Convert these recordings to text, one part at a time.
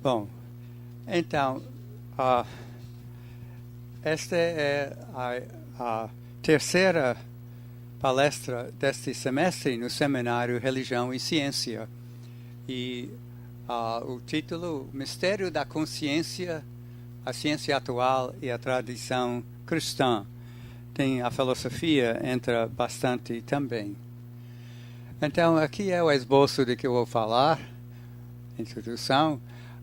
Bom, então, esta é a terceira palestra deste semestre no seminário Religião e Ciência. E o título, Mistério da Consciência, a Ciência Atual e a Tradição Cristã. A filosofia entra bastante também. Então, aqui é o esboço de que eu vou falar, introdução,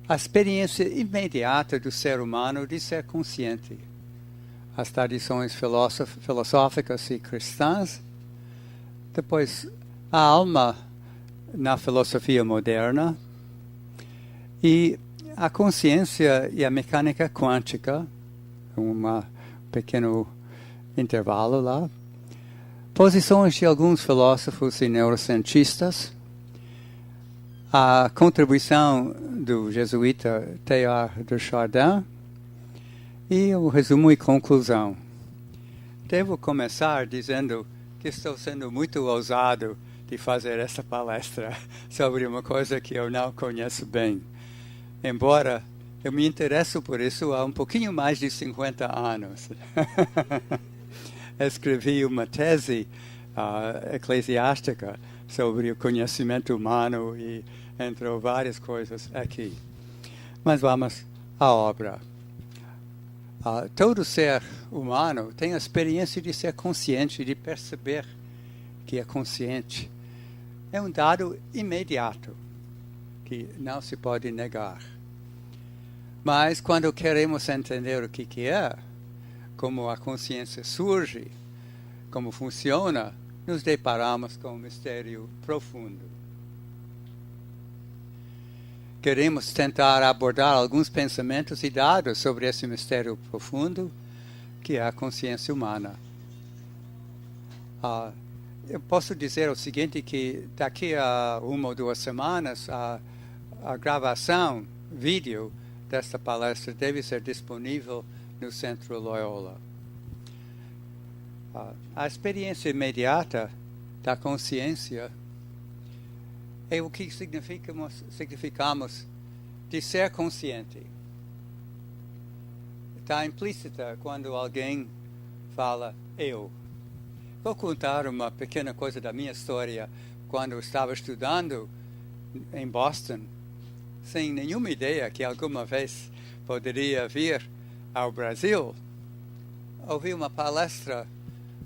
a experiência imediata do ser humano de ser consciente, as tradições filosóficas e cristãs, depois a alma na filosofia moderna e a consciência e a mecânica quântica, um pequeno intervalo lá, posições de alguns filósofos e neurocientistas, a contribuição do jesuíta Teilhard de Chardin e o resumo e conclusão. Devo começar dizendo que estou sendo muito ousado de fazer essa palestra sobre uma coisa que eu não conheço bem. Embora eu me interesso por isso há um pouquinho mais de 50 anos. Escrevi uma tese eclesiástica sobre o conhecimento humano e entrou várias coisas aqui. Mas vamos à obra. Todo ser humano tem a experiência de ser consciente, de perceber que é consciente. É um dado imediato, que não se pode negar. Mas quando queremos entender o que é, como a consciência surge, como funciona, nos deparamos com um mistério profundo. Queremos tentar abordar alguns pensamentos e dados sobre esse mistério profundo, que é a consciência humana. Eu posso dizer o seguinte, que daqui a 1 ou 2 semanas, a gravação, vídeo desta palestra deve ser disponível no Centro Loyola. A experiência imediata da consciência é o que significamos de ser consciente. Está implícita quando alguém fala eu. Vou contar uma pequena coisa da minha história. Quando eu estava estudando em Boston, sem nenhuma ideia que alguma vez poderia vir ao Brasil, ouvi uma palestra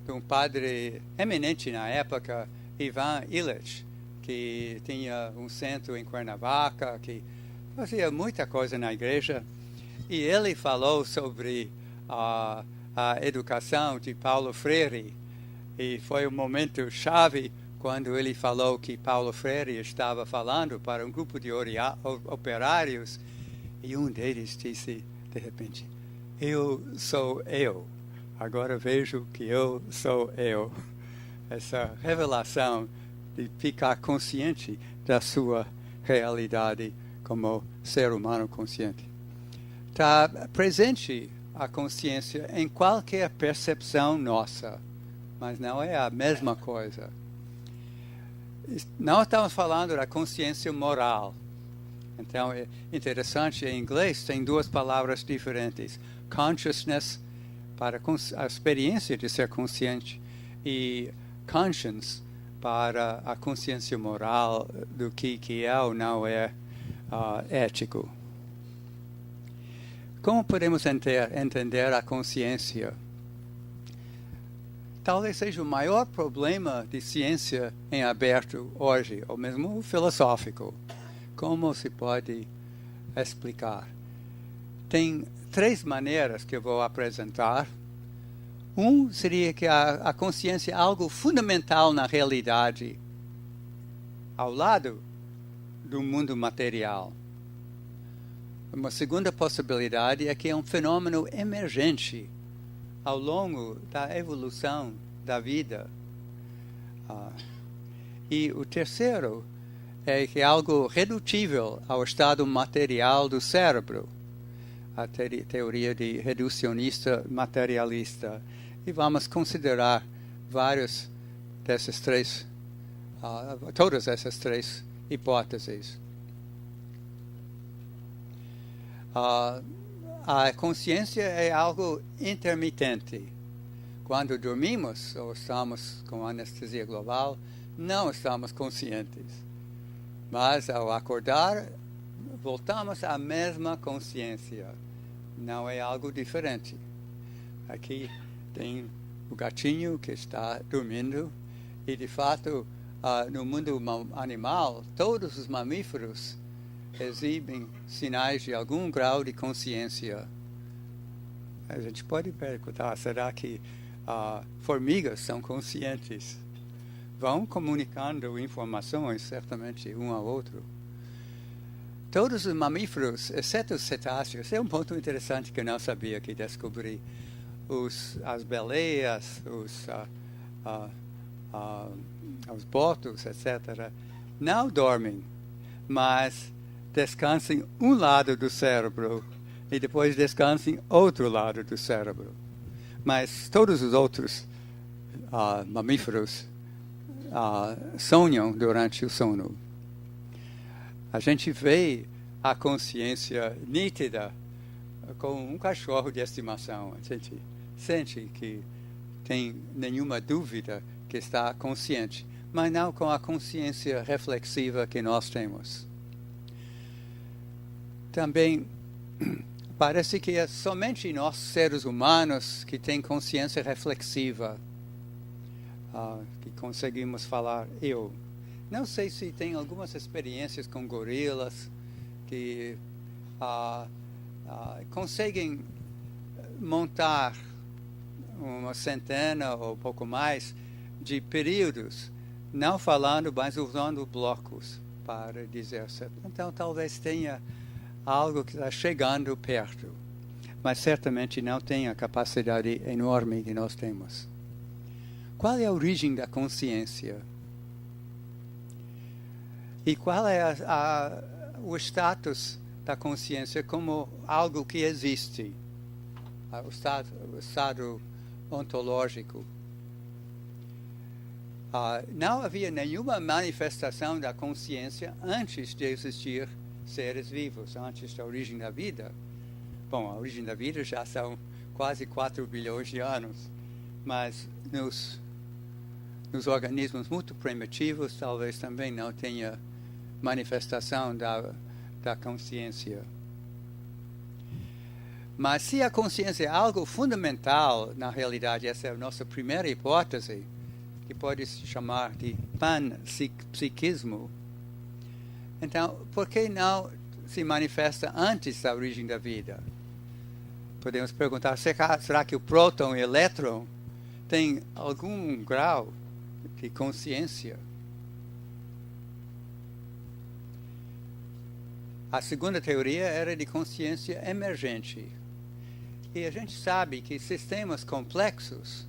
de um padre eminente na época, Ivan Illich, que tinha um centro em Cuernavaca, que fazia muita coisa na igreja, e ele falou sobre a educação de Paulo Freire, e foi um momento chave quando ele falou que Paulo Freire estava falando para um grupo de operários, e um deles disse, de repente, eu sou eu. Agora vejo que eu sou eu. Essa revelação de ficar consciente da sua realidade como ser humano consciente. Está presente a consciência em qualquer percepção nossa, mas não é a mesma coisa. Não estamos falando da consciência moral. Então, é interessante, em inglês tem 2 palavras diferentes. Consciousness, para a experiência de ser consciente, e conscience, para a consciência moral do que é ou não é ético. Como podemos entender a consciência? Talvez seja o maior problema de ciência em aberto hoje, ou mesmo filosófico. Como se pode explicar? Tem 3 maneiras que eu vou apresentar. Seria que a consciência é algo fundamental na realidade, ao lado do mundo material. Uma segunda possibilidade é que é um fenômeno emergente ao longo da evolução da vida. E o terceiro é que é algo redutível ao estado material do cérebro, a teoria de reducionista materialista. E vamos considerar todas essas 3 hipóteses. A consciência é algo intermitente. Quando dormimos ou estamos com anestesia global, não estamos conscientes. Mas ao acordar, voltamos à mesma consciência. Não é algo diferente. Aqui tem o gatinho que está dormindo e, de fato, no mundo animal, todos os mamíferos exibem sinais de algum grau de consciência. A gente pode perguntar, será que formigas são conscientes? Vão comunicando informações, certamente, um ao outro. Todos os mamíferos, exceto os cetáceos, é um ponto interessante que eu não sabia, que descobri. As baleias, os botos, etc., não dormem, mas descansam um lado do cérebro e depois descansam outro lado do cérebro. Mas todos os outros mamíferos sonham durante o sono. A gente vê a consciência nítida com um cachorro de estimação. A gente sente que tem nenhuma dúvida que está consciente, mas não com a consciência reflexiva que nós temos. Também parece que é somente nós, seres humanos, que tem consciência reflexiva, que conseguimos falar eu. Não sei se tem algumas experiências com gorilas que conseguem montar uma centena ou pouco mais de períodos, não falando, mas usando blocos para dizer. Então, talvez tenha algo que está chegando perto, mas certamente não tem a capacidade enorme que nós temos. Qual é a origem da consciência? E qual é o status da consciência como algo que existe? O estado ontológico. Não havia nenhuma manifestação da consciência antes de existir seres vivos, antes da origem da vida. Bom, a origem da vida já são quase 4 bilhões de anos, mas nos organismos muito primitivos talvez também não tenha manifestação da consciência. Mas se a consciência é algo fundamental, na realidade, essa é a nossa primeira hipótese, que pode se chamar de panpsiquismo, então, por que não se manifesta antes da origem da vida? Podemos perguntar, será que o próton e o elétron têm algum grau de consciência? A segunda teoria era de consciência emergente. E a gente sabe que sistemas complexos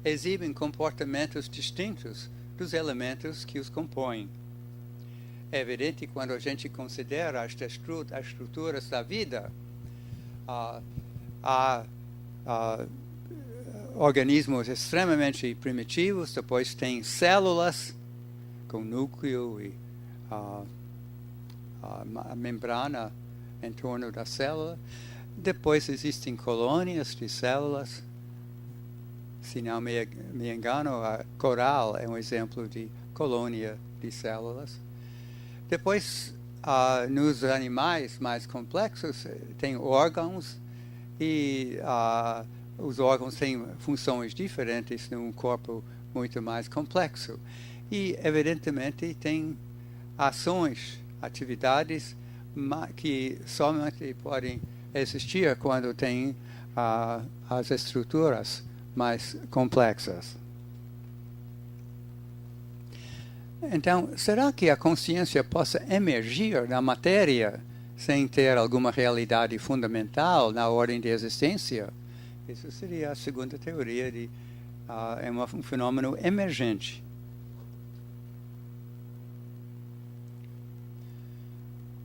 exibem comportamentos distintos dos elementos que os compõem. É evidente que quando a gente considera as estruturas da vida, há organismos extremamente primitivos, depois tem células com núcleo e a membrana em torno da célula. Depois existem colônias de células. Se não me engano, a coral é um exemplo de colônia de células. Depois, nos animais mais complexos, tem órgãos e os órgãos têm funções diferentes num corpo muito mais complexo. E, evidentemente, tem ações, atividades que somente podem existir quando tem as estruturas mais complexas. Então, será que a consciência possa emergir da matéria sem ter alguma realidade fundamental na ordem de existência? Isso seria a segunda teoria é um fenômeno emergente.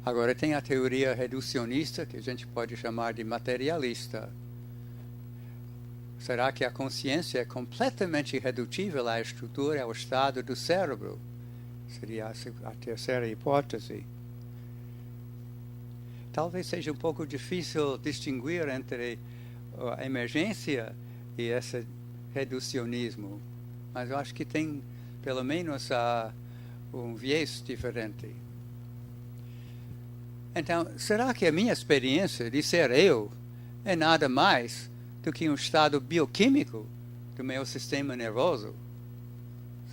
Agora tem a teoria reducionista, que a gente pode chamar de materialista. Será que a consciência é completamente redutível à estrutura, ao estado do cérebro? Seria a terceira hipótese. talvez seja um pouco difícil distinguir entre a emergência e esse reducionismo, mas eu acho que tem pelo menos um viés diferente. Então, será que a minha experiência de ser eu é nada mais do que um estado bioquímico do meu sistema nervoso?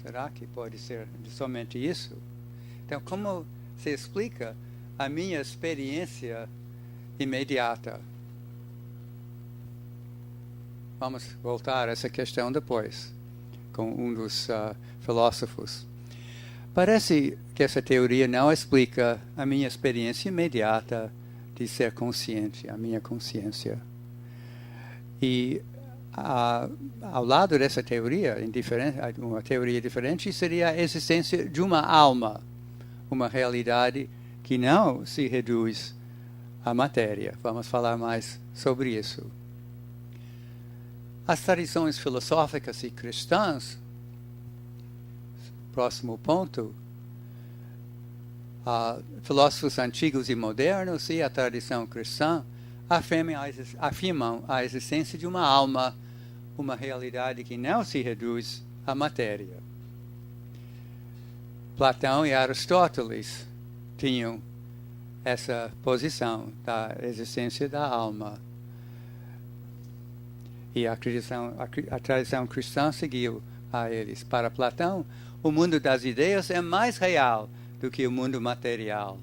Será que pode ser somente isso? Então, como se explica a minha experiência imediata? Vamos voltar a essa questão depois, com um dos filósofos. Parece que essa teoria não explica a minha experiência imediata de ser consciente, a minha consciência. E ao lado dessa teoria, uma teoria diferente, seria a existência de uma alma, uma realidade que não se reduz à matéria. Vamos falar mais sobre isso. As tradições filosóficas e cristãs, próximo ponto, filósofos antigos e modernos e a tradição cristã afirmam a existência de uma alma, uma realidade que não se reduz à matéria. Platão e Aristóteles tinham essa posição da existência da alma. E a tradição cristã seguiu a eles. Para Platão, o mundo das ideias é mais real do que o mundo material.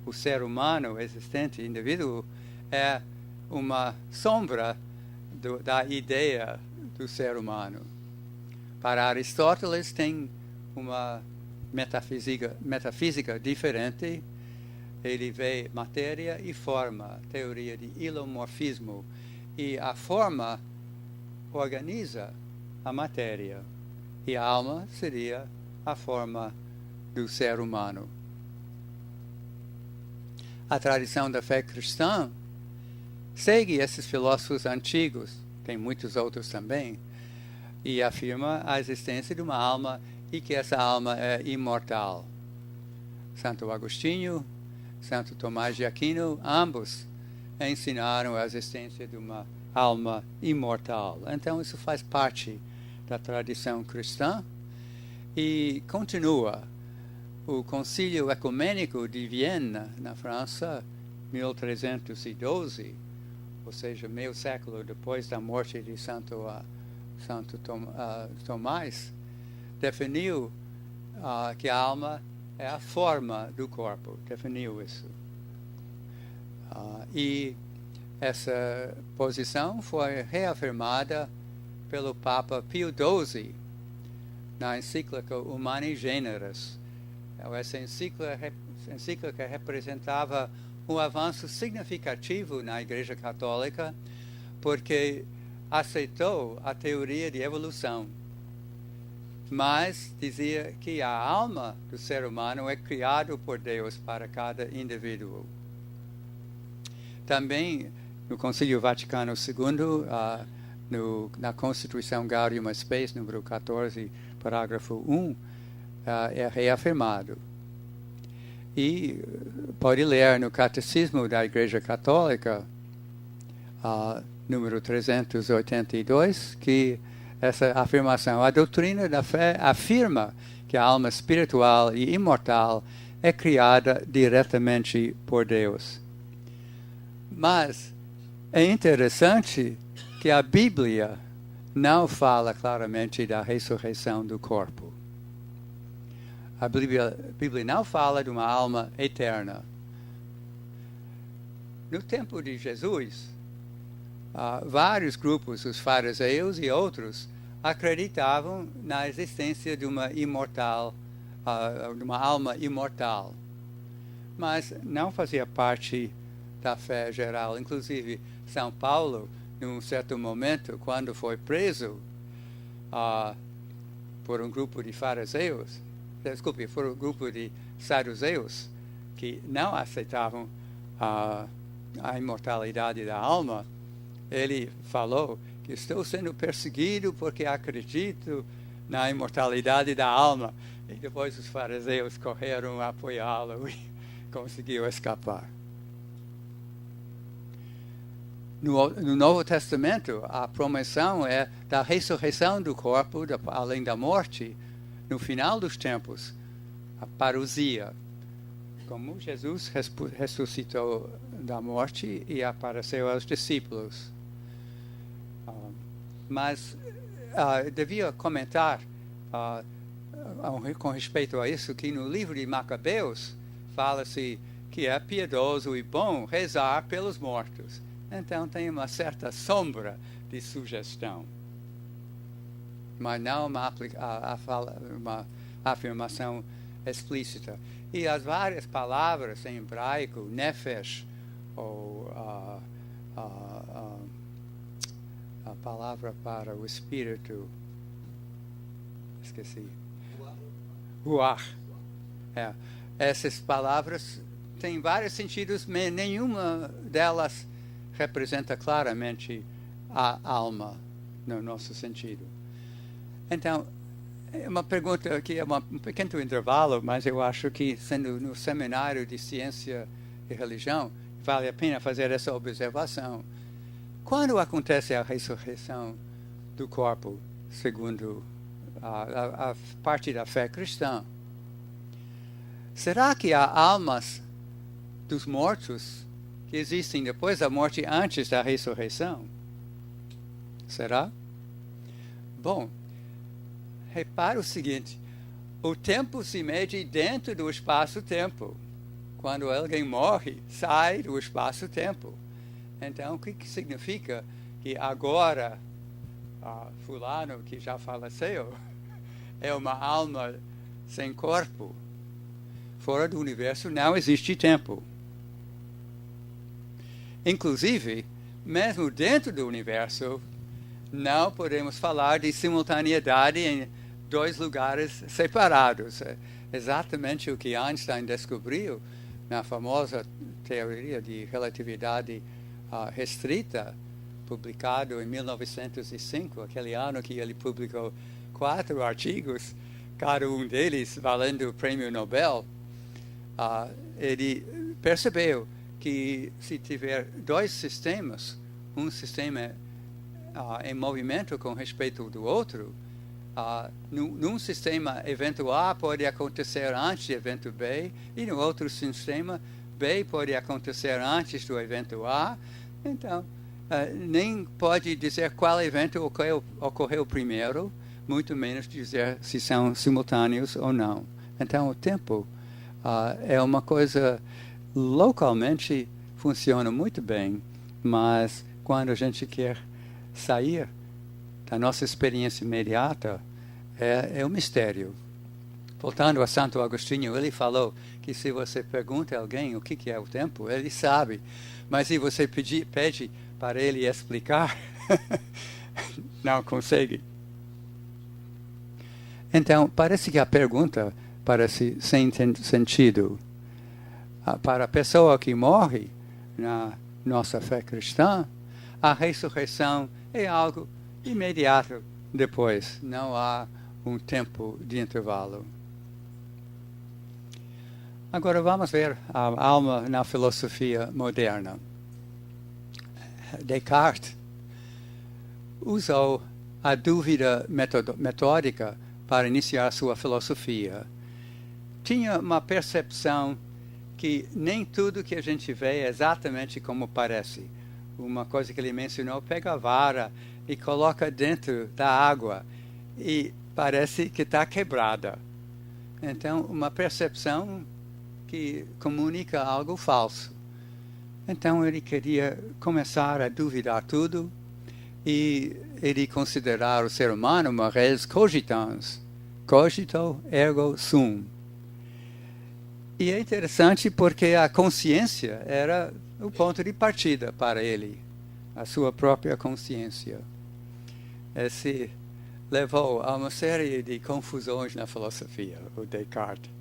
O ser humano existente, indivíduo, é uma sombra da ideia do ser humano. Para Aristóteles, tem uma metafísica diferente. Ele vê matéria e forma, teoria de hilomorfismo, e a forma organiza a matéria, e a alma seria a forma do ser humano. A tradição da fé cristã segue esses filósofos antigos, tem muitos outros também, e afirma a existência de uma alma e que essa alma é imortal. Santo Agostinho, Santo Tomás de Aquino, ambos ensinaram a existência de uma alma imortal. Então isso faz parte da tradição cristã e continua. O Concílio Ecumênico de Viena, na França, 1312, ou seja, meio século depois da morte de Santo Tomás, definiu que a alma é a forma do corpo, definiu isso. E essa posição foi reafirmada pelo Papa Pio XII na encíclica Humani Generis. Essa encíclica representava um avanço significativo na Igreja Católica porque aceitou a teoria de evolução, mas dizia que a alma do ser humano é criada por Deus para cada indivíduo. Também no Concílio Vaticano II, na Constituição Gaudium et Spes, número 14, parágrafo 1, é reafirmado. E pode ler no Catecismo da Igreja Católica, número 382, que essa afirmação, a doutrina da fé afirma que a alma espiritual e imortal é criada diretamente por Deus. Mas é interessante que a Bíblia não fala claramente da ressurreição do corpo. A Bíblia não fala de uma alma eterna. No tempo de Jesus, vários grupos, os fariseus e outros, acreditavam na existência de uma alma imortal. Mas não fazia parte da fé geral. Inclusive, São Paulo, num certo momento, quando foi preso por um grupo de por um grupo de saduceus, que não aceitavam a imortalidade da alma, ele falou que estou sendo perseguido porque acredito na imortalidade da alma. E depois os fariseus correram a apoiá-lo e conseguiu escapar. no Novo Testamento, a promissão é da ressurreição do corpo, além da morte, no final dos tempos, a parousia. Como Jesus ressuscitou da morte e apareceu aos discípulos. Mas devia comentar com respeito a isso, que no livro de Macabeus fala-se que é piedoso e bom rezar pelos mortos. Então tem uma certa sombra de sugestão, mas não uma afirmação explícita. E as várias palavras em hebraico, nefesh, ou a palavra para o espírito, esqueci, ruach. Essas palavras têm vários sentidos, mas nenhuma delas representa claramente a alma no nosso sentido. Então, é uma pergunta que é um pequeno intervalo, mas eu acho que, sendo no seminário de ciência e religião, vale a pena fazer essa observação. Quando acontece a ressurreição do corpo, segundo a parte da fé cristã, será que há almas dos mortos que existem depois da morte, antes da ressurreição? Será? Bom, repara o seguinte: o tempo se mede dentro do espaço-tempo. Quando alguém morre, sai do espaço-tempo. Então, o que significa? Que agora, fulano, que já faleceu, é uma alma sem corpo. Fora do universo não existe tempo. Inclusive, mesmo dentro do universo, não podemos falar de simultaneidade em dois lugares separados. É exatamente o que Einstein descobriu na famosa teoria de relatividade restrita, publicado em 1905, aquele ano que ele publicou 4 artigos, cada um deles valendo o prêmio Nobel. Ele percebeu que se tiver dois sistemas, um sistema em movimento com respeito do outro, num sistema, evento A pode acontecer antes do evento B, e no outro sistema, B pode acontecer antes do evento A. Então, nem pode dizer qual evento ocorreu primeiro, muito menos dizer se são simultâneos ou não. Então, o tempo é uma coisa, localmente funciona muito bem, mas quando a gente quer sair da nossa experiência imediata, é um mistério. Voltando a Santo Agostinho, ele falou que se você pergunta a alguém o que é o tempo, ele sabe. Mas se você pede para ele explicar, não consegue. Então, parece que a pergunta parece sem sentido. Para a pessoa que morre na nossa fé cristã, a ressurreição é algo imediato depois. Não há um tempo de intervalo. Agora vamos ver a alma na filosofia moderna. Descartes usou a dúvida metódica para iniciar sua filosofia. Tinha uma percepção que nem tudo que a gente vê é exatamente como parece. Uma coisa que ele mencionou: pega a vara e coloca dentro da água e parece que está quebrada. Então, uma percepção que comunica algo falso. Então, ele queria começar a duvidar tudo e ele considerar o ser humano uma res cogitans, cogito ergo sum. E é interessante porque a consciência era o ponto de partida para ele, a sua própria consciência. Esse levou a uma série de confusões na filosofia, o Descartes.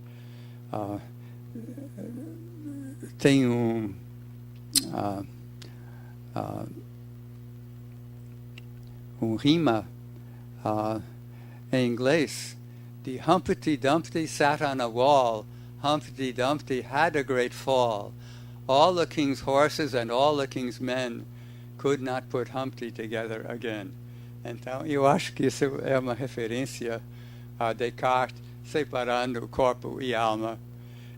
Tem rima em inglês de Humpty Dumpty sat on a wall, Humpty Dumpty had a great fall. All the king's horses and all the king's men could not put Humpty together again. Então, eu acho que isso é uma referência a Descartes separando o corpo e alma.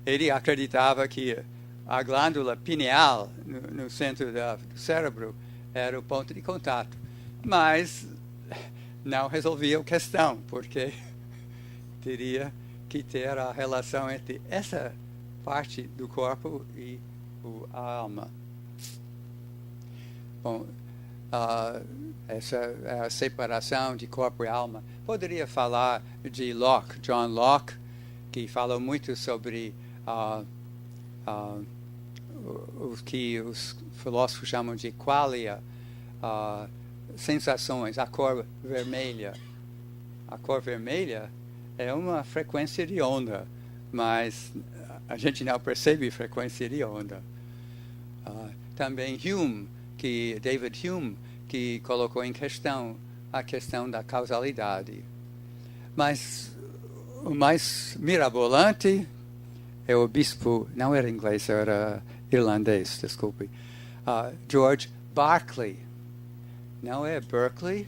Ele acreditava que a glândula pineal, no centro do cérebro, era o ponto de contato. Mas não resolvia a questão, porque teria que ter a relação entre essa parte do corpo e a alma. Bom, essa é a separação de corpo e alma. Poderia falar de Locke, John Locke, que falou muito sobre o que os filósofos chamam de qualia, sensações, a cor vermelha. A cor vermelha é uma frequência de onda, mas a gente não percebe frequência de onda. Também David Hume, que colocou em questão a questão da causalidade. Mas o mais mirabolante é o bispo, não era inglês, era irlandês, desculpe, George Berkeley. Não é Berkeley,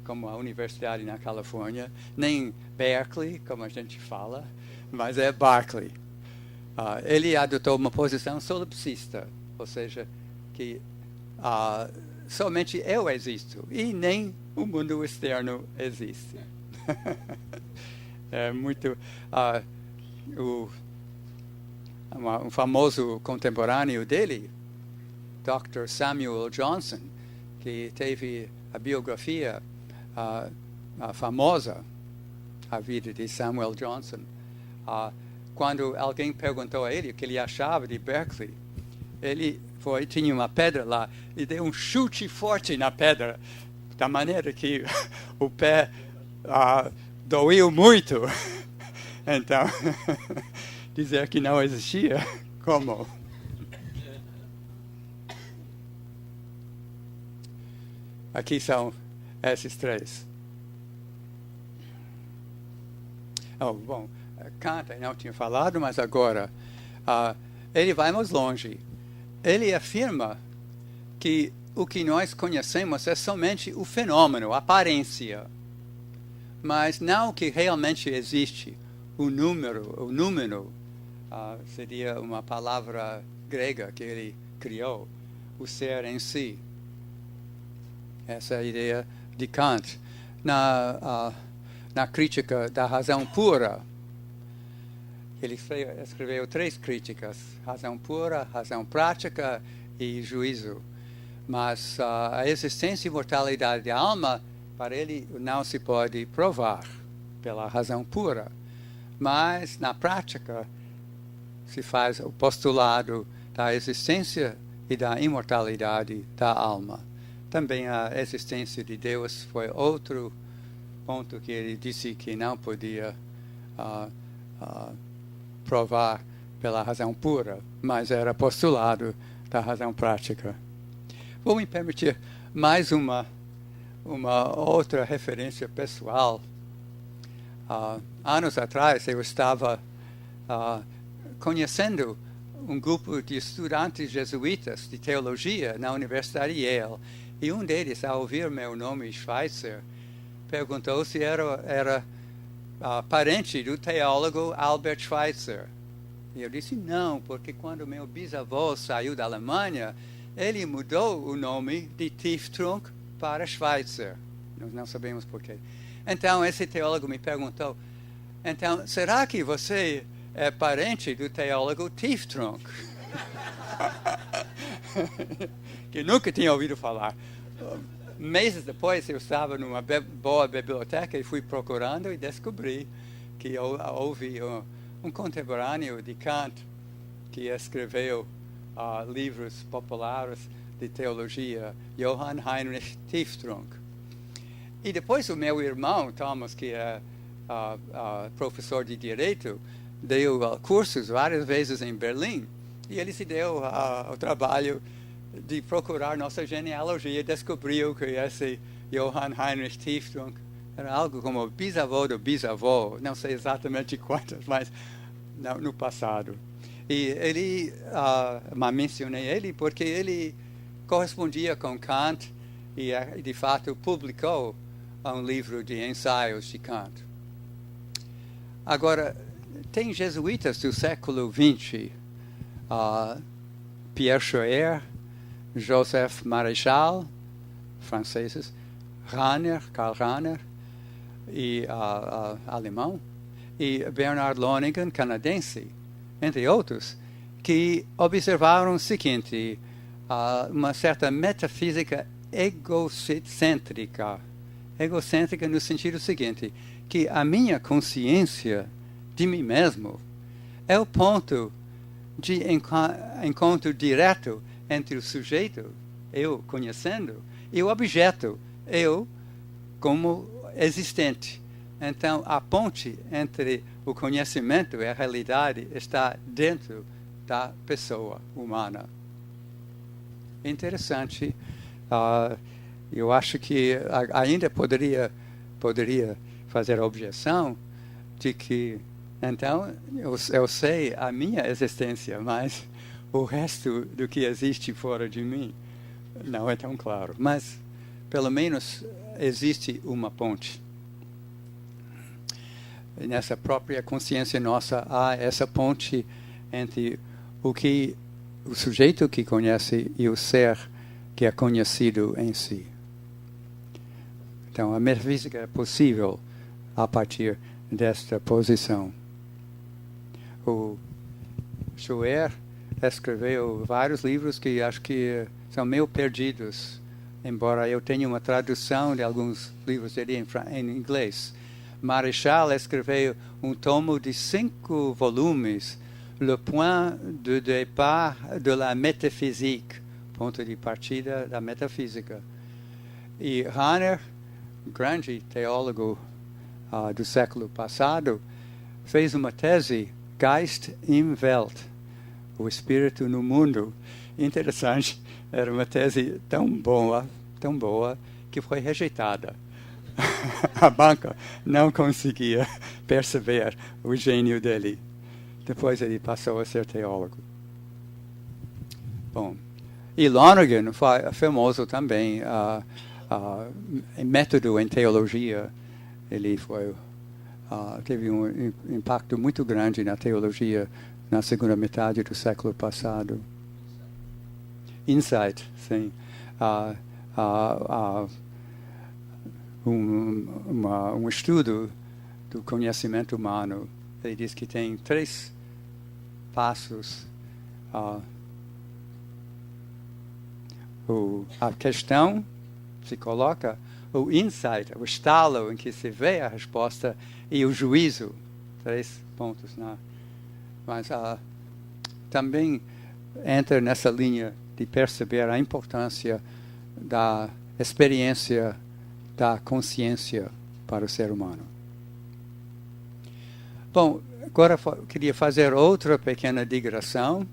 como a universidade na Califórnia, nem Berkeley, como a gente fala, mas é Berkeley. Ele adotou uma posição solipsista, ou seja, que somente eu existo e nem o mundo externo existe. É muito... um famoso contemporâneo dele, Dr. Samuel Johnson, que teve a biografia famosa, a vida de Samuel Johnson. Quando alguém perguntou a ele o que ele achava de Berkeley, ele tinha uma pedra lá e deu um chute forte na pedra, da maneira que o pé doeu muito. Então, dizer que não existia, como? Aqui são esses três. Bom, Kant não tinha falado, mas agora ele vai mais longe. Ele afirma que o que nós conhecemos é somente o fenômeno, a aparência, mas não o que realmente existe. O número seria uma palavra grega que ele criou, o ser em si. Essa é a ideia de Kant. Na crítica da razão pura, ele escreveu 3 críticas: razão pura, razão prática e juízo. Mas a existência e imortalidade da alma, para ele, não se pode provar pela razão pura. Mas, na prática, se faz o postulado da existência e da imortalidade da alma. Também a existência de Deus foi outro ponto que ele disse que não podia provar pela razão pura, mas era postulado da razão prática. Vou me permitir mais uma outra referência pessoal. Anos atrás, eu estava conhecendo um grupo de estudantes jesuítas de teologia na Universidade Yale, e um deles, ao ouvir meu nome, Schweitzer, perguntou se era parente do teólogo Albert Schweitzer. E eu disse não, porque quando meu bisavô saiu da Alemanha, ele mudou o nome de Tieftrunk para Schweitzer. Nós não sabemos porquê. Então, esse teólogo me perguntou, então, será que você é parente do teólogo Tieftrunk? Que nunca tinha ouvido falar. Meses depois, eu estava numa boa biblioteca e fui procurando e descobri que houve um contemporâneo de Kant que escreveu livros populares de teologia, Johann Heinrich Tieftrunk. E depois o meu irmão, Thomas, que é professor de Direito, deu cursos várias vezes em Berlim, e ele se deu ao trabalho de procurar nossa genealogia, descobriu que esse Johann Heinrich Tieftrunk era algo como o bisavô do bisavô, não sei exatamente quantos, mas no passado. E ele, mencionei ele porque ele correspondia com Kant e, de fato, publicou um livro de ensaios de Kant. Agora, tem jesuítas do século XX, Pierre Schoer, Joseph Maréchal, franceses, Karl Rahner, e alemão, e Bernard Lonergan, canadense, entre outros, que observaram o seguinte, uma certa metafísica egocêntrica no sentido seguinte, que a minha consciência de mim mesmo é o ponto de encontro direto entre o sujeito, eu conhecendo, e o objeto, eu como existente. Então, a ponte entre o conhecimento e a realidade está dentro da pessoa humana. Interessante. Eu acho que ainda poderia fazer a objeção de que, então, eu sei a minha existência, mas o resto do que existe fora de mim não é tão claro. Mas, pelo menos, existe uma ponte. Nessa própria consciência nossa, há essa ponte entre o sujeito que conhece e o ser que é conhecido em si. Então, a metafísica é possível a partir desta posição. O Schoer escreveu vários livros que acho que são meio perdidos, embora eu tenha uma tradução de alguns livros dele em inglês. Maréchal escreveu um tomo de 5 volumes, Le point de départ de la métaphysique, ponto de partida da metafísica. E Rahner, grande teólogo do século passado, fez uma tese, Geist im Welt, o espírito no mundo. Interessante, era uma tese tão boa, que foi rejeitada. A banca não conseguia perceber o gênio dele. Depois ele passou a ser teólogo. Bom, e Lonergan foi famoso também em método em teologia. Ele teve um impacto muito grande na teologia na segunda metade do século passado. Insight, sim. Um estudo do conhecimento humano. Ele diz que tem 3 passos. A questão se coloca, o insight, o estalo em que se vê a resposta, e o juízo. 3 pontos. Mas também entra nessa linha de perceber a importância da experiência da consciência para o ser humano. Bom, agora eu queria fazer outra pequena digressão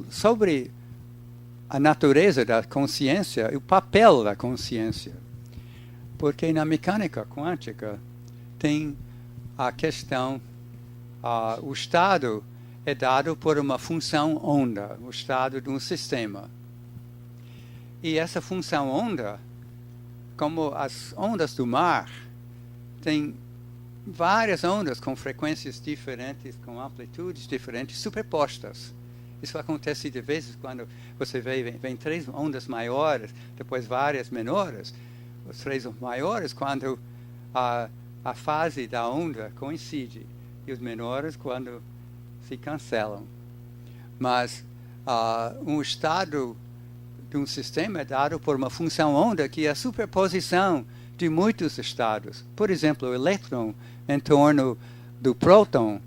sobre a natureza da consciência e o papel da consciência. Porque na mecânica quântica tem a questão, o estado é dado por uma função onda, o estado de um sistema. E essa função onda, como as ondas do mar, tem várias ondas com frequências diferentes, com amplitudes diferentes, superpostas. Isso acontece de vezes quando você vem 3 ondas maiores, depois várias menores. Os 3 maiores quando a fase da onda coincide, e os menores quando se cancelam. Mas um estado de um sistema é dado por uma função onda que é a superposição de muitos estados. Por exemplo, o elétron em torno do próton,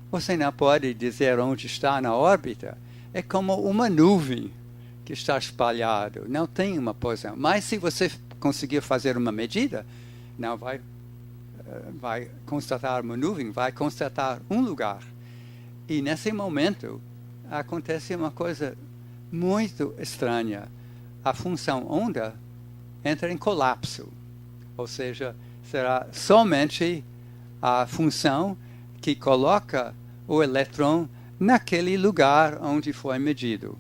você não pode dizer onde está na órbita. É como uma nuvem que está espalhada, não tem uma posição. Mas se você conseguir fazer uma medida, não vai constatar uma nuvem, vai constatar um lugar. E nesse momento acontece uma coisa muito estranha. A função onda entra em colapso, ou seja, será somente a função que coloca o elétron naquele lugar onde foi medido.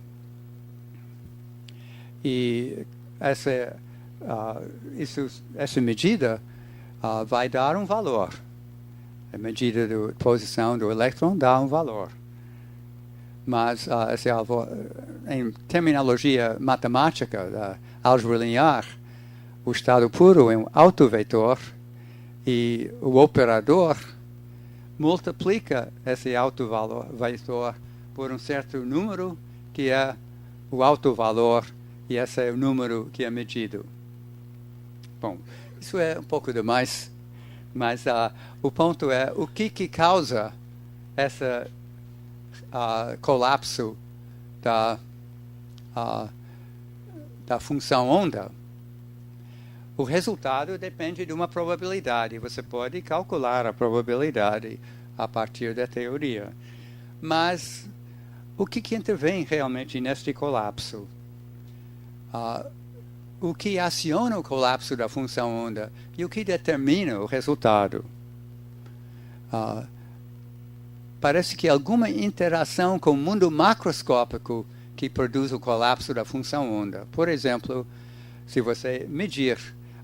E essa medida vai dar um valor. A medida da posição do elétron dá um valor. Mas, em terminologia matemática da álgebra linear, o estado puro é um autovetor e o operador multiplica esse autovetor por um certo número, que é o autovalor, e esse é o número que é medido. Bom, isso é um pouco demais, mas o ponto é o que causa esse colapso da função onda. O resultado depende de uma probabilidade. Você pode calcular a probabilidade a partir da teoria. Mas o que intervém realmente neste colapso? O que aciona o colapso da função onda e o que determina o resultado? Parece que alguma interação com o mundo macroscópico que produz o colapso da função onda. Por exemplo, se você medir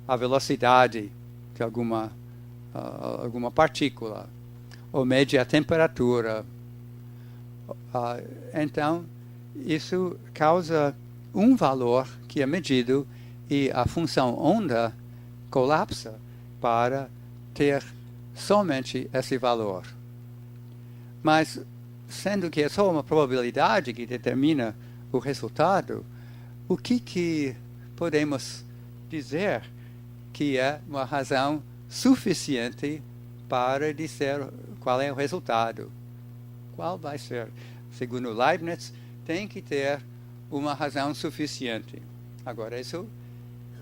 a velocidade de alguma partícula, ou mede a temperatura, então isso causa um valor que é medido e a função onda colapsa para ter somente esse valor. Mas, sendo que é só uma probabilidade que determina o resultado, o que podemos dizer que é uma razão suficiente para dizer qual é o resultado? Qual vai ser? Segundo Leibniz, tem que ter uma razão suficiente. Agora, isso,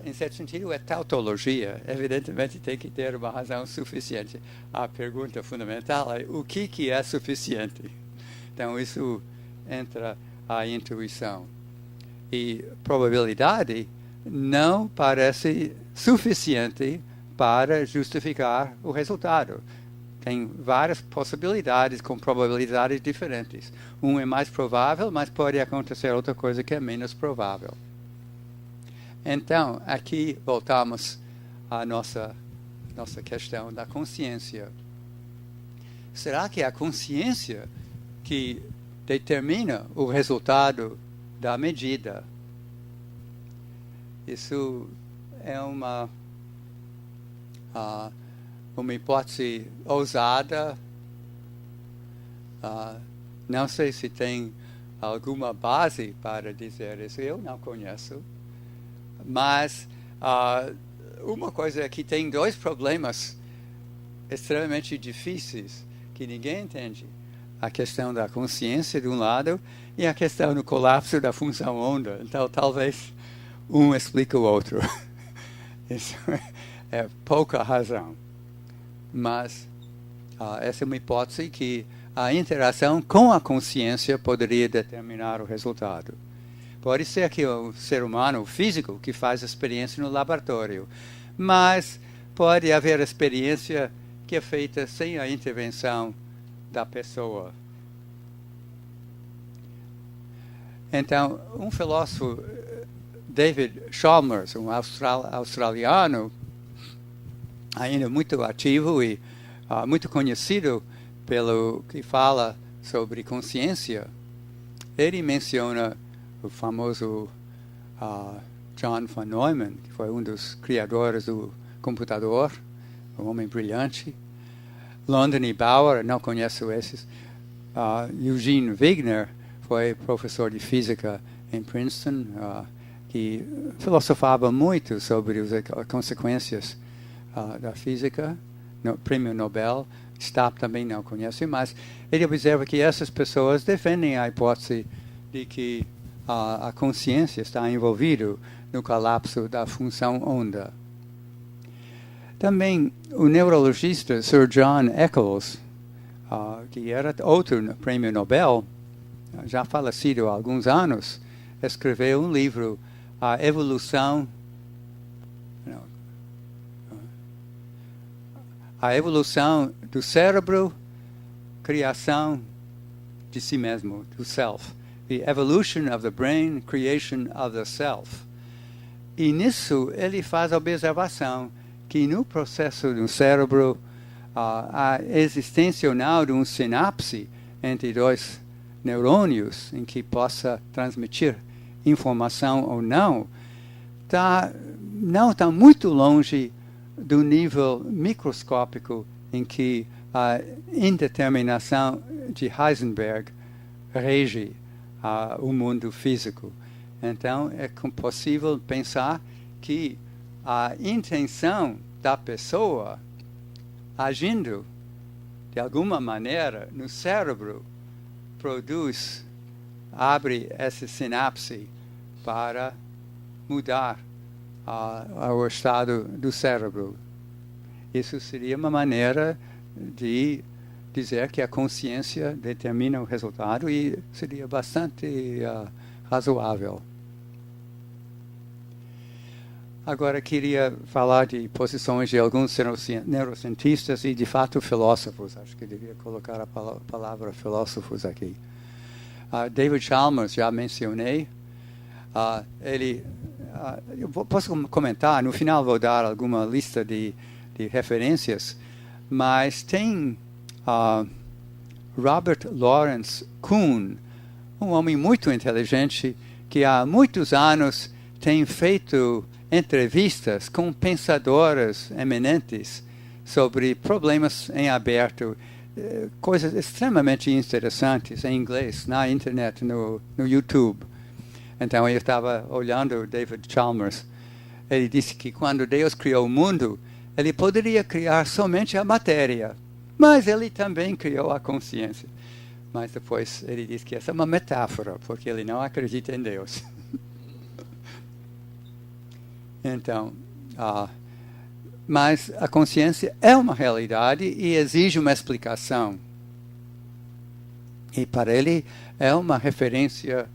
em certo sentido, é tautologia. Evidentemente, tem que ter uma razão suficiente. A pergunta fundamental é o que é suficiente? Então, isso entra a intuição. E probabilidade não parece suficiente para justificar o resultado. Tem várias possibilidades com probabilidades diferentes. Um é mais provável, mas pode acontecer outra coisa que é menos provável. Então, aqui voltamos à nossa questão da consciência. Será que é a consciência que determina o resultado da medida? Isso é uma hipótese ousada. Não sei se tem alguma base para dizer isso. Eu não conheço. Mas uma coisa é que tem dois problemas extremamente difíceis que ninguém entende. A questão da consciência de um lado e a questão do colapso da função onda. Então, talvez um explique o outro. Isso é pouca razão. Mas essa é uma hipótese que a interação com a consciência poderia determinar o resultado. Pode ser que o ser humano, o físico, que faz a experiência no laboratório, mas pode haver experiência que é feita sem a intervenção da pessoa. Então, um filósofo, David Chalmers, um australiano, ainda muito ativo e muito conhecido pelo que fala sobre consciência, ele menciona o famoso John von Neumann, que foi um dos criadores do computador, um homem brilhante. London e Bauer, não conheço esses. Eugene Wigner foi professor de física em Princeton, que filosofava muito sobre as consequências da física, no prêmio Nobel. Stapp também não conhece, mas ele observa que essas pessoas defendem a hipótese de que a consciência está envolvida no colapso da função onda. Também o neurologista Sir John Eccles, que era outro prêmio Nobel, já falecido há alguns anos, escreveu um livro, A Evolução do Cérebro, Criação de Si Mesmo, do Self. The Evolution of the Brain, Creation of the Self. E nisso ele faz a observação que no processo do cérebro, a existência ou não de um sinapse entre dois neurônios em que possa transmitir informação ou não, não está muito longe do nível microscópico em que a indeterminação de Heisenberg rege o mundo físico. Então, é possível pensar que a intenção da pessoa agindo de alguma maneira no cérebro abre essa sinapse para mudar o estado do cérebro. Isso seria uma maneira de dizer que a consciência determina o resultado e seria bastante razoável. Agora queria falar de posições de alguns neurocientistas e, de fato, filósofos. Acho que devia colocar a palavra filósofos aqui. David Chalmers, já mencionei. Eu posso comentar, no final vou dar alguma lista de referências, mas tem Robert Lawrence Kuhn, um homem muito inteligente que há muitos anos tem feito entrevistas com pensadoras eminentes sobre problemas em aberto, coisas extremamente interessantes em inglês, na internet, no YouTube. Então eu estava olhando David Chalmers. Ele disse que quando Deus criou o mundo, ele poderia criar somente a matéria, mas ele também criou a consciência. Mas depois ele disse que essa é uma metáfora, porque ele não acredita em Deus. Então, mas a consciência é uma realidade e exige uma explicação. E para ele é uma referência,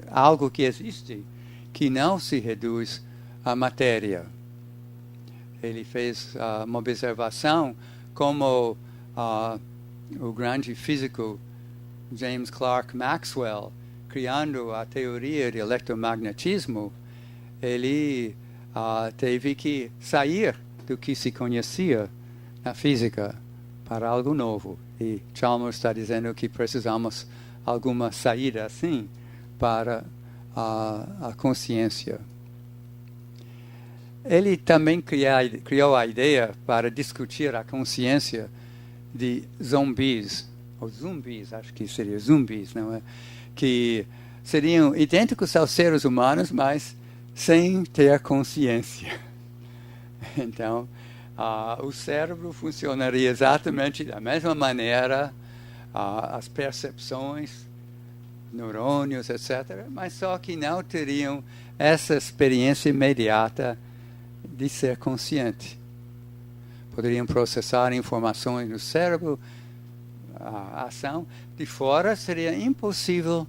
algo que existe, que não se reduz à matéria. Ele fez uma observação como o grande físico James Clerk Maxwell, criando a teoria de eletromagnetismo, ele teve que sair do que se conhecia na física para algo novo. E Chalmers está dizendo que precisamos alguma saída assim para a consciência. Ele também criou a ideia para discutir a consciência de zumbis, ou zumbis, acho que seria zumbis, não é? Que seriam idênticos aos seres humanos, mas sem ter consciência. Então, o cérebro funcionaria exatamente da mesma maneira, as percepções, neurônios, etc., mas só que não teriam essa experiência imediata de ser consciente. Poderiam processar informações no cérebro, a ação. De fora seria impossível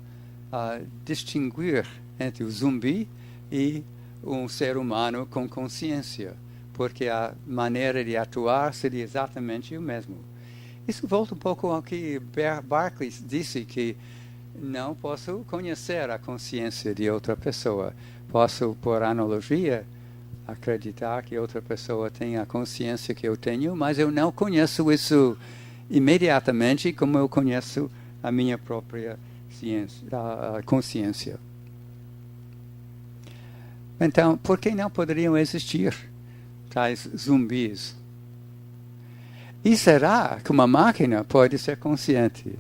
distinguir entre o zumbi e um ser humano com consciência, porque a maneira de atuar seria exatamente o mesmo. Isso volta um pouco ao que Berkeley disse, que não posso conhecer a consciência de outra pessoa. Posso, por analogia, acreditar que outra pessoa tem a consciência que eu tenho, mas eu não conheço isso imediatamente como eu conheço a minha própria consciência. Então, por que não poderiam existir tais zumbis? E será que uma máquina pode ser consciente?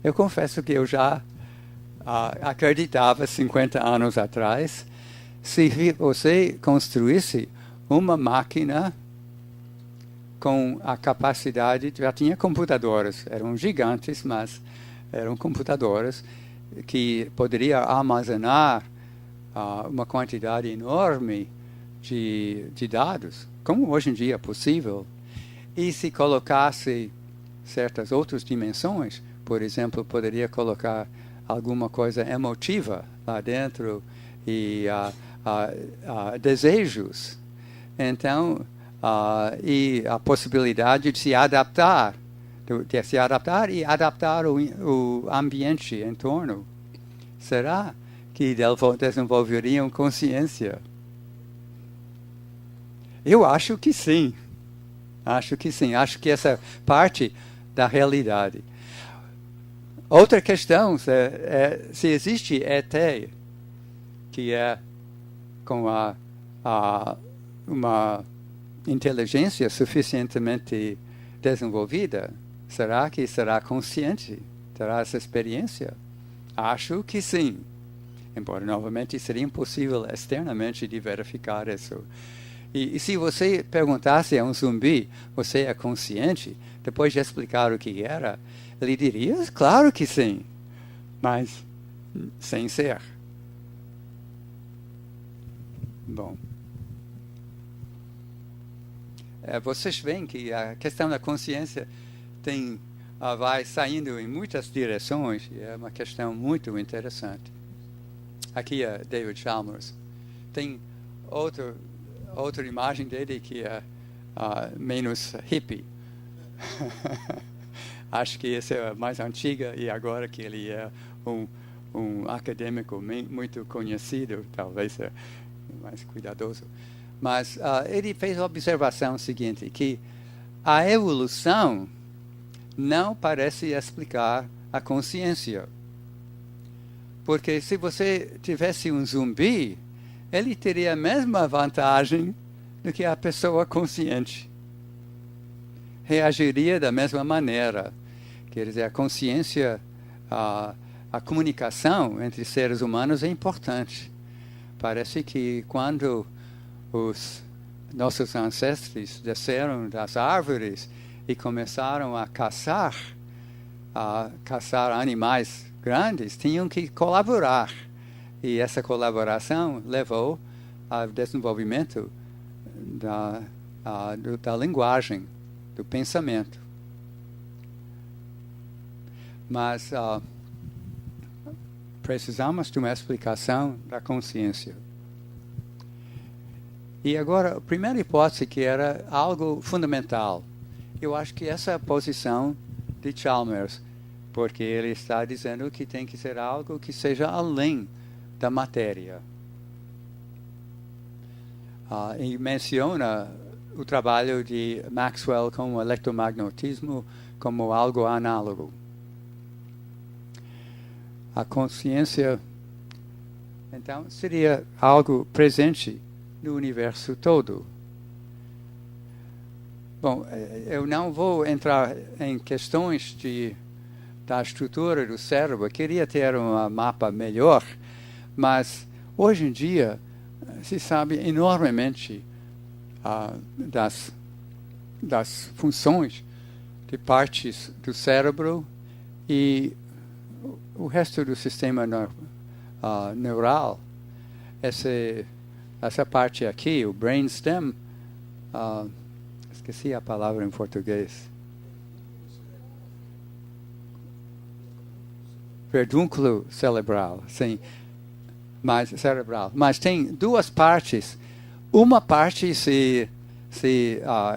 Eu confesso que eu já acreditava 50 anos atrás, se você construísse uma máquina com a capacidade, já tinha computadores, eram gigantes, mas eram computadores que poderia armazenar uma quantidade enorme de dados, como hoje em dia é possível, e se colocasse certas outras dimensões, por exemplo, poderia colocar alguma coisa emotiva lá dentro e desejos, então, e a possibilidade de se adaptar e adaptar o ambiente em torno. Será que desenvolveriam consciência? Eu acho que sim. Acho que sim. Acho que essa parte da realidade. Outra questão é se existe ET, que é com uma inteligência suficientemente desenvolvida, será que será consciente? Terá essa experiência? Acho que sim. Embora, novamente, seria impossível externamente de verificar isso. E se você perguntasse a um zumbi, você é consciente? Depois de explicar o que era, ele diria, claro que sim, mas sem ser. Bom. Vocês veem que a questão da consciência vai saindo em muitas direções, e é uma questão muito interessante. Aqui é David Chalmers. Tem outra imagem dele que é menos hippie. Acho que essa é a mais antiga, e agora que ele é um acadêmico muito conhecido, talvez é mais cuidadoso. Mas ele fez a observação seguinte, que a evolução não parece explicar a consciência. Porque se você tivesse um zumbi, ele teria a mesma vantagem do que a pessoa consciente. Reagiria da mesma maneira. Quer dizer, a consciência, a comunicação entre seres humanos é importante. Parece que quando os nossos ancestrais desceram das árvores e começaram a caçar animais grandes, tinham que colaborar. E essa colaboração levou ao desenvolvimento da linguagem, do pensamento. Mas precisamos de uma explicação da consciência. E agora, a primeira hipótese que era algo fundamental. Eu acho que essa é a posição de Chalmers, porque ele está dizendo que tem que ser algo que seja além da matéria. E menciona o trabalho de Maxwell com o eletromagnetismo como algo análogo. A consciência, então, seria algo presente no universo todo. Bom, eu não vou entrar em questões da estrutura do cérebro. Eu queria ter um mapa melhor, mas hoje em dia se sabe enormemente das funções de partes do cérebro e o resto do sistema neural. Essa parte aqui, o brainstem, esqueci a palavra em português. Pedúnculo cerebral, sim. Mas tem duas partes. Uma parte se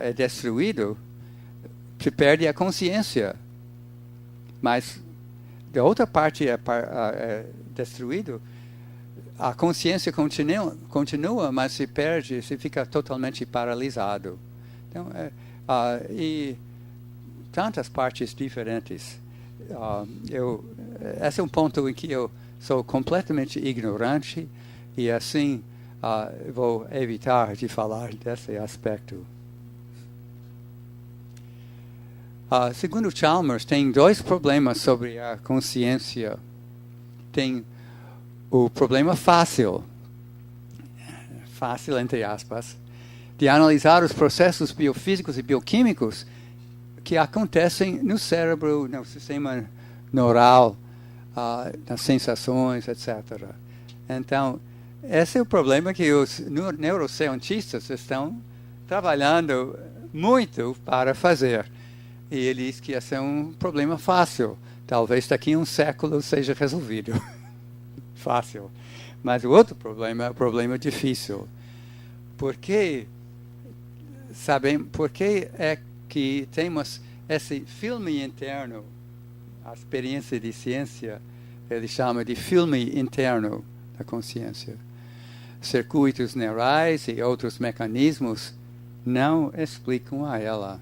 é destruído, se perde a consciência. Mas a outra parte é destruído, a consciência continua, mas se perde, se fica totalmente paralisado. Então, e tantas partes diferentes. Esse é um ponto em que eu sou completamente ignorante e assim vou evitar de falar desse aspecto. Segundo Chalmers, tem dois problemas sobre a consciência. Tem o problema fácil entre aspas, de analisar os processos biofísicos e bioquímicos que acontecem no cérebro, no sistema neural, nas sensações, etc. Então, esse é o problema que os neurocientistas estão trabalhando muito para fazer. E ele diz que esse é um problema fácil. Talvez daqui a um século seja resolvido. Fácil. Mas o outro problema é o problema difícil. Por que é que temos esse filme interno, a experiência de ciência, ele chama de filme interno da consciência. Circuitos neurais e outros mecanismos não explicam a ela.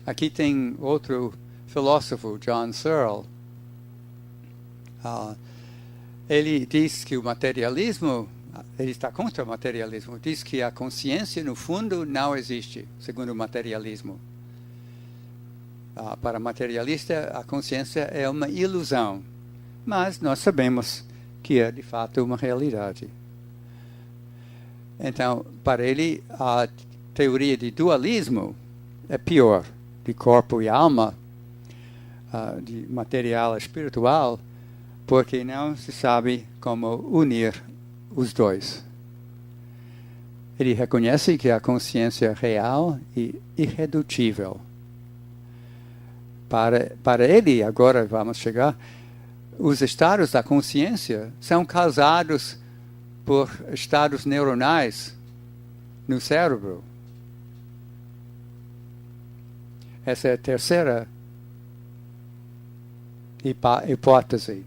Aqui tem outro filósofo, John Searle. Ele diz que o materialismo, ele está contra o materialismo, diz que a consciência, no fundo, não existe, segundo o materialismo. Para o materialista, a consciência é uma ilusão, mas nós sabemos que é, de fato, uma realidade. Então, para ele, a teoria de dualismo é pior, de corpo e alma, de material e espiritual, porque não se sabe como unir os dois. Ele reconhece que a consciência é real e irredutível. Para ele, agora vamos chegar, os estados da consciência são causados por estados neuronais no cérebro. Essa é a terceira hipótese,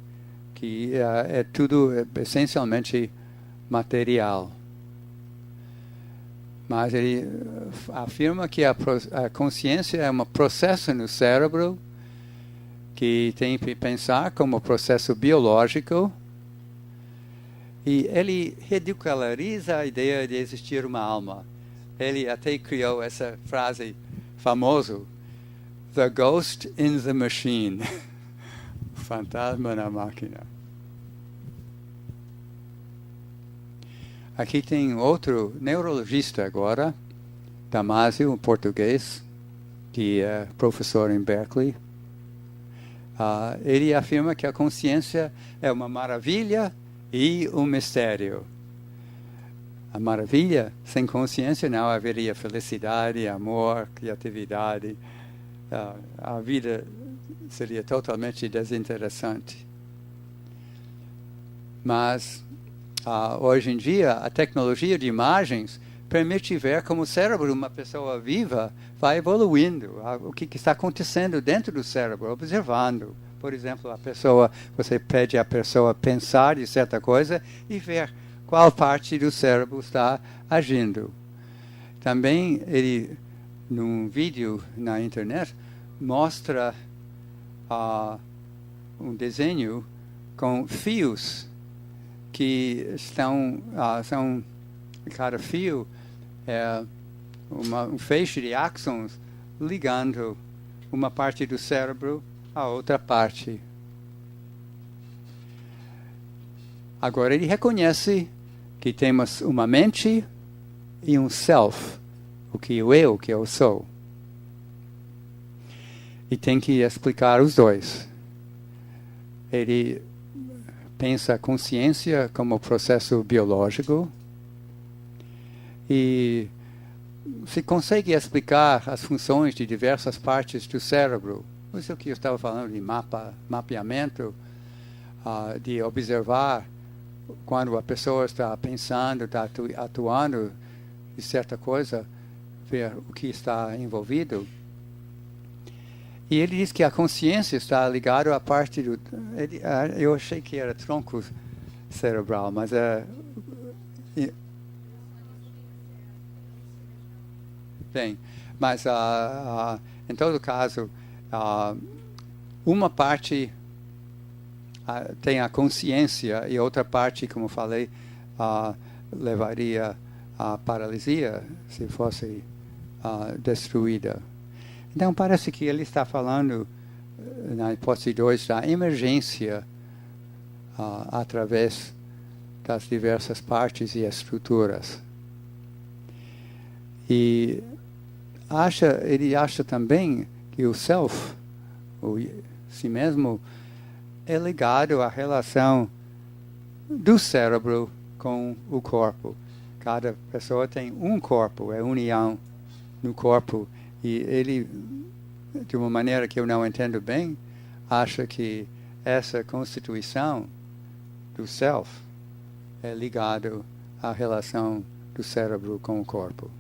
que é tudo essencialmente material. Mas ele afirma que a consciência é um processo no cérebro que tem que pensar como processo biológico, e ele ridiculariza a ideia de existir uma alma. Ele até criou essa frase famosa, "The ghost in the machine", fantasma na máquina. Aqui tem outro neurologista agora, Damásio, um português, que é professor em Berkeley. Ele afirma que a consciência é uma maravilha e um mistério. A maravilha, sem consciência não haveria felicidade, amor, criatividade. A vida seria totalmente desinteressante. Mas, hoje em dia, a tecnologia de imagens permite ver como o cérebro de uma pessoa viva vai evoluindo, o que está acontecendo dentro do cérebro, observando. Por exemplo, você pede à pessoa pensar de certa coisa e ver qual parte do cérebro está agindo. Também ele, num vídeo na internet, mostra um desenho com fios que são cada fio é um feixe de áxons ligando uma parte do cérebro a outra parte. Agora ele reconhece que temos uma mente e um self, o que eu sou. E tem que explicar os dois. Ele pensa a consciência como processo biológico e se consegue explicar as funções de diversas partes do cérebro. Isso que eu estava falando de mapeamento, de observar quando a pessoa está pensando, está atuando de certa coisa, ver o que está envolvido. E ele diz que a consciência está ligada à parte do... eu achei que era tronco cerebral, mas é... Bem, mas em todo caso, uma parte tem a consciência e outra parte, como falei, levaria à paralisia se fosse destruída. Então, parece que ele está falando, na hipótese 2, da emergência através das diversas partes e estruturas. E ele acha também que o self, o si mesmo, é ligado à relação do cérebro com o corpo. Cada pessoa tem um corpo, é união no corpo. E ele, de uma maneira que eu não entendo bem, acha que essa constituição do self é ligado à relação do cérebro com o corpo.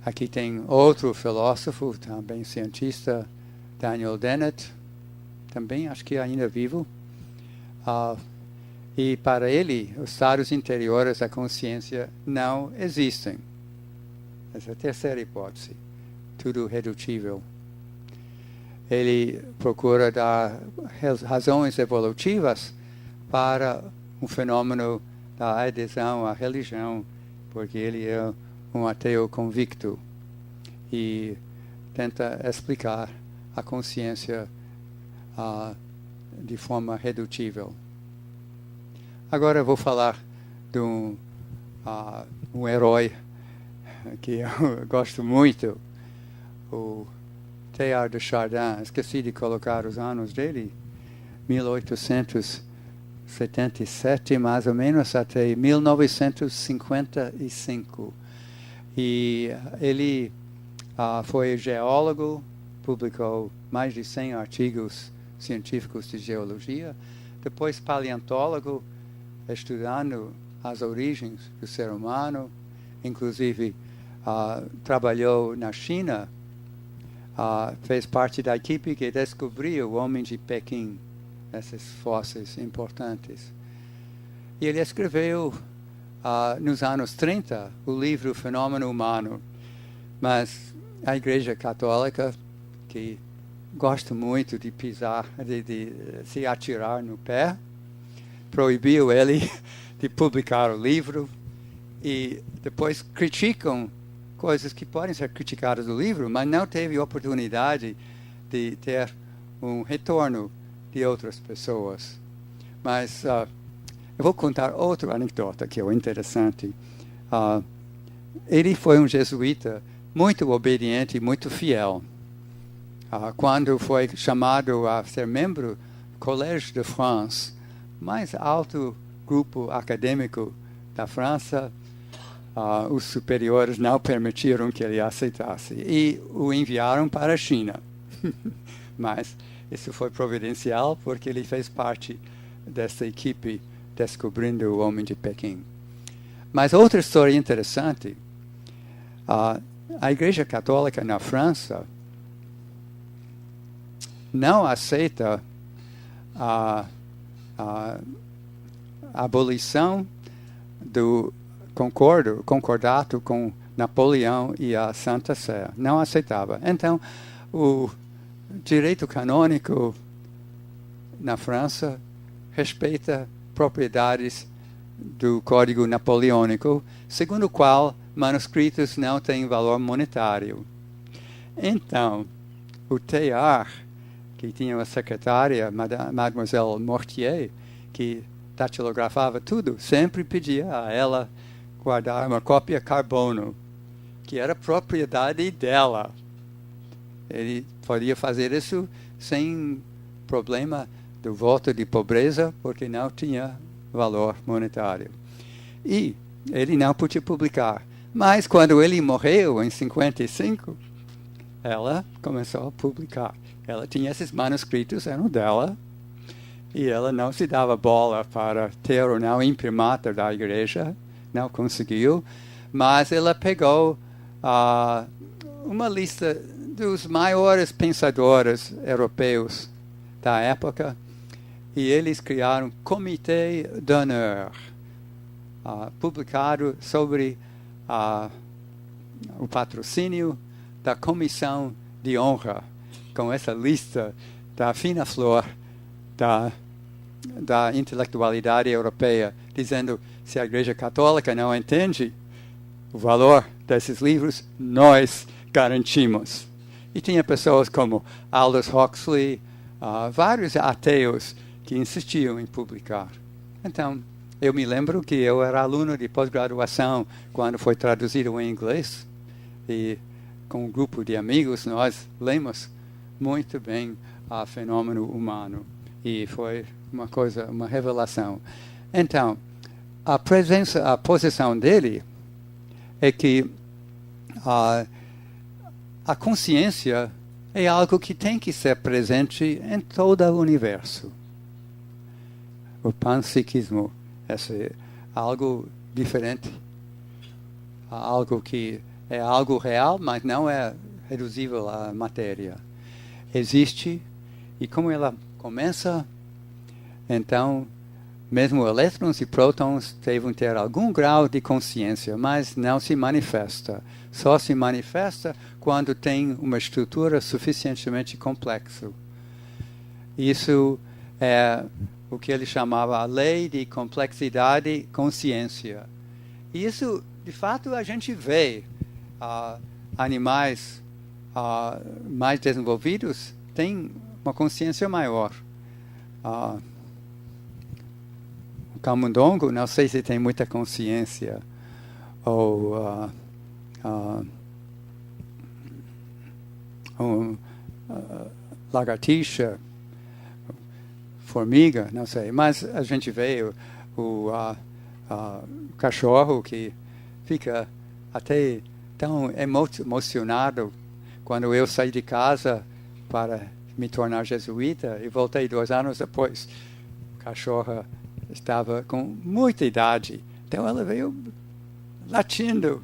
Aqui tem outro filósofo, também cientista, Daniel Dennett, também acho que ainda vivo. E para ele, os estados interiores da consciência não existem. Essa é a terceira hipótese. Tudo redutível. Ele procura dar razões evolutivas para o fenômeno da adesão à religião, porque ele é um ateu convicto e tenta explicar a consciência de forma redutível. Agora eu vou falar de um herói que eu gosto muito, o Teilhard de Chardin. Esqueci de colocar os anos dele, 1877, mais ou menos, até 1955. E ele foi geólogo, publicou mais de 100 artigos científicos de geologia, depois paleontólogo, estudando as origens do ser humano, inclusive trabalhou na China, fez parte da equipe que descobriu o homem de Pequim, esses fósseis importantes. E ele escreveu, nos anos 30, o livro Fenômeno Humano, mas a Igreja Católica, que gosta muito de pisar, de se atirar no pé, proibiu ele de publicar o livro, e depois criticam coisas que podem ser criticadas do livro, mas não teve oportunidade de ter um retorno de outras pessoas. Mas eu vou contar outra anedota que é interessante. Ele foi um jesuíta muito obediente e muito fiel. Quando foi chamado a ser membro do Collège de France, mais alto grupo acadêmico da França, os superiores não permitiram que ele aceitasse e o enviaram para a China. Mas isso foi providencial porque ele fez parte dessa equipe descobrindo o homem de Pequim. Mas outra história interessante, a Igreja Católica na França não aceita a abolição do concordato com Napoleão e a Santa Sé. Não aceitava. Então, o direito canônico na França respeita propriedades do Código Napoleônico, segundo o qual manuscritos não têm valor monetário. Então, o Teilhard, que tinha uma secretária, Mademoiselle Mortier, que datilografava tudo, sempre pedia a ela guardar uma cópia carbono, que era propriedade dela. Ele podia fazer isso sem problema do voto de pobreza, porque não tinha valor monetário. E ele não podia publicar. Mas quando ele morreu, em 55, ela começou a publicar. Ela tinha esses manuscritos, eram dela, e ela não se dava bola para ter ou não imprimatur da igreja, não conseguiu, mas ela pegou uma lista dos maiores pensadores europeus da época, e eles criaram um Comité d'Honneur, publicado sobre o patrocínio da Comissão de Honra, com essa lista da fina flor da intelectualidade europeia, dizendo: se a Igreja Católica não entende o valor desses livros, nós garantimos. E tinha pessoas como Aldous Huxley, vários ateus que insistiam em publicar. Então, eu me lembro que eu era aluno de pós-graduação quando foi traduzido em inglês, e com um grupo de amigos nós lemos muito bem o Fenômeno Humano, e foi uma revelação. Então, a posição dele é que a consciência é algo que tem que ser presente em todo o universo. O panpsiquismo é algo diferente, algo que é algo real, mas não é reduzível à matéria. Existe, e como ela começa, então mesmo elétrons e prótons devem ter algum grau de consciência, mas não se manifesta. Só se manifesta quando tem uma estrutura suficientemente complexa. Isso é o que ele chamava a lei de complexidade consciência. E isso, de fato, a gente vê. Animais mais desenvolvidos têm uma consciência maior. O camundongo, não sei se tem muita consciência, ou lagartixa, formiga, não sei. Mas a gente vê o cachorro que fica até tão emocionado quando eu saí de casa para me tornar jesuíta e voltei 2 anos depois. A cachorra estava com muita idade, então ela veio latindo.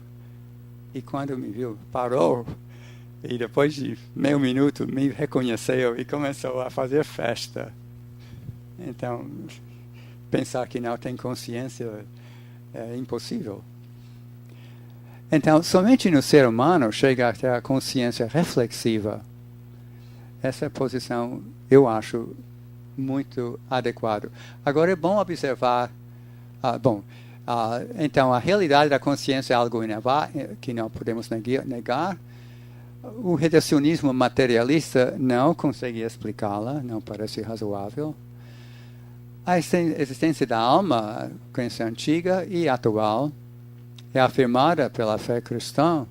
E quando me viu, parou. E depois de meio minuto me reconheceu e começou a fazer festa. Então, pensar que não tem consciência é impossível. Então, somente no ser humano chega a ter a consciência reflexiva. Essa posição eu acho muito adequada. Agora é bom observar, então a realidade da consciência é algo que não podemos negar. O reducionismo materialista não consegue explicá-la, não parece razoável. A existência da alma, crença antiga e atual, é afirmada pela fé cristã,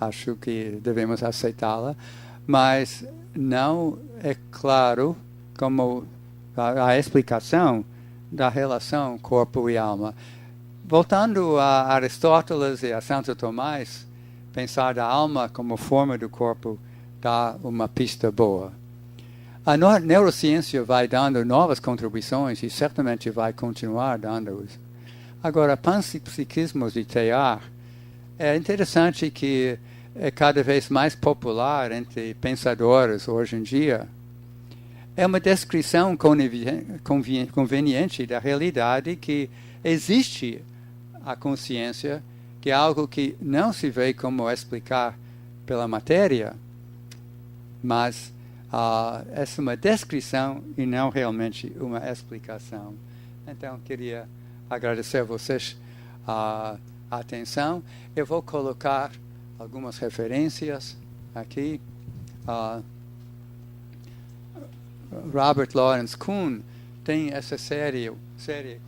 acho que devemos aceitá-la, mas não é claro como a explicação da relação corpo e alma. Voltando a Aristóteles e a Santo Tomás, pensar da alma como forma do corpo dá uma pista boa. A neurociência vai dando novas contribuições e certamente vai continuar dando-os. Agora, panpsiquismo de Teilhard é interessante que é cada vez mais popular entre pensadores hoje em dia. É uma descrição conveniente da realidade que existe a consciência, que é algo que não se vê como explicar pela matéria, mas essa é uma descrição e não realmente uma explicação. Então, queria agradecer a vocês a atenção. Eu vou colocar algumas referências aqui. Robert Lawrence Kuhn tem essa série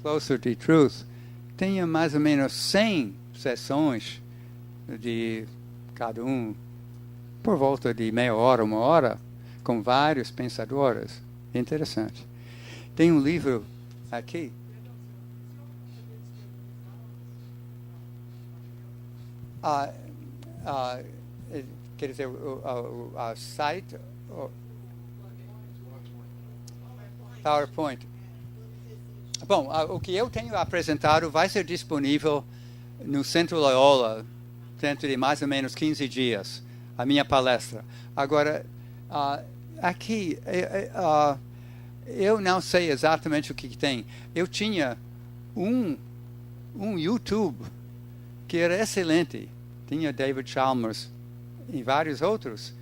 Closer to Truth. Tem mais ou menos 100 sessões de cada um, por volta de meia hora, 1 hora, com vários pensadores. Interessante. Tem um livro aqui. Quer dizer, o site, PowerPoint. Bom, o que eu tenho apresentado vai ser disponível no Centro Loyola dentro de mais ou menos 15 dias, a minha palestra. Agora, aqui, eu não sei exatamente o que tem. Eu tinha um YouTube que era excelente. Tinha David Chalmers e vários outros.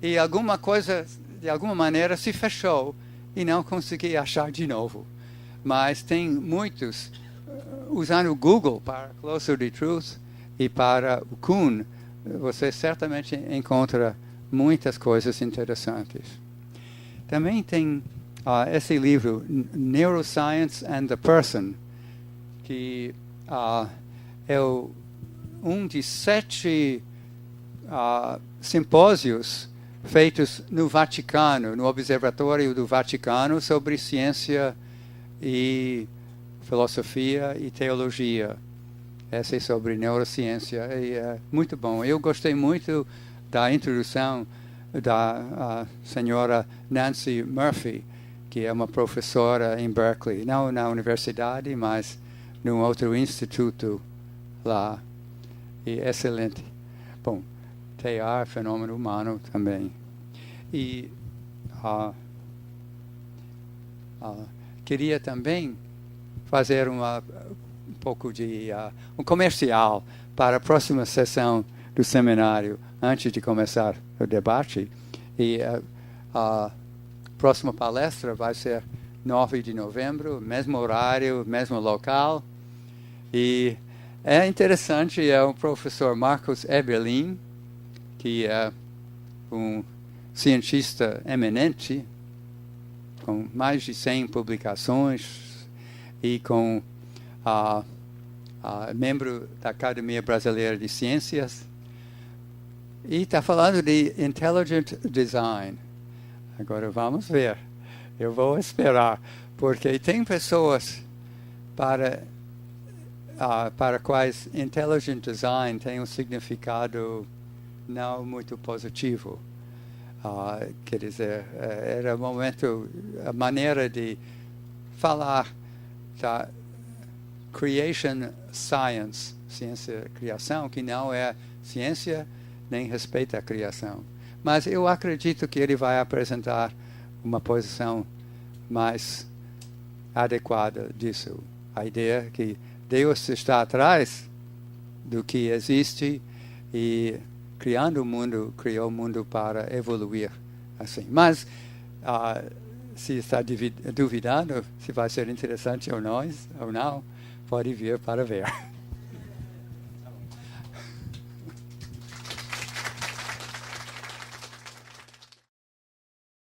E alguma coisa, de alguma maneira, se fechou e não consegui achar de novo. Mas tem muitos, usando o Google para Closer to Truth e para o Kuhn, você certamente encontra muitas coisas interessantes. Também tem esse livro, Neuroscience and the Person, que é um de 7 simpósios feitos no Vaticano, no Observatório do Vaticano, sobre ciência e filosofia e teologia. Essa é sobre neurociência. E é muito bom. Eu gostei muito da introdução da senhora Nancy Murphy, que é uma professora em Berkeley, não na universidade, mas num outro instituto lá. E excelente. Bom, Teilhard, fenômeno humano também. E queria também fazer um pouco de um comercial para a próxima sessão do seminário, antes de começar o debate. E a próxima palestra vai ser 9 de novembro, mesmo horário, mesmo local. E é interessante, é o professor Marcos Eberlin, que é um cientista eminente, com mais de 100 publicações e com membro da Academia Brasileira de Ciências. E está falando de Intelligent Design. Agora vamos ver. Eu vou esperar, porque tem pessoas para quais Intelligent Design tem um significado não muito positivo. Quer dizer, era o momento, a maneira de falar da Creation Science, ciência-criação, que não é ciência nem respeita a criação. Mas eu acredito que ele vai apresentar uma posição mais adequada disso. A ideia que Deus está atrás do que existe e criando o mundo, criou o mundo para evoluir assim. Mas se está duvidando se vai ser interessante ou não, pode vir para ver.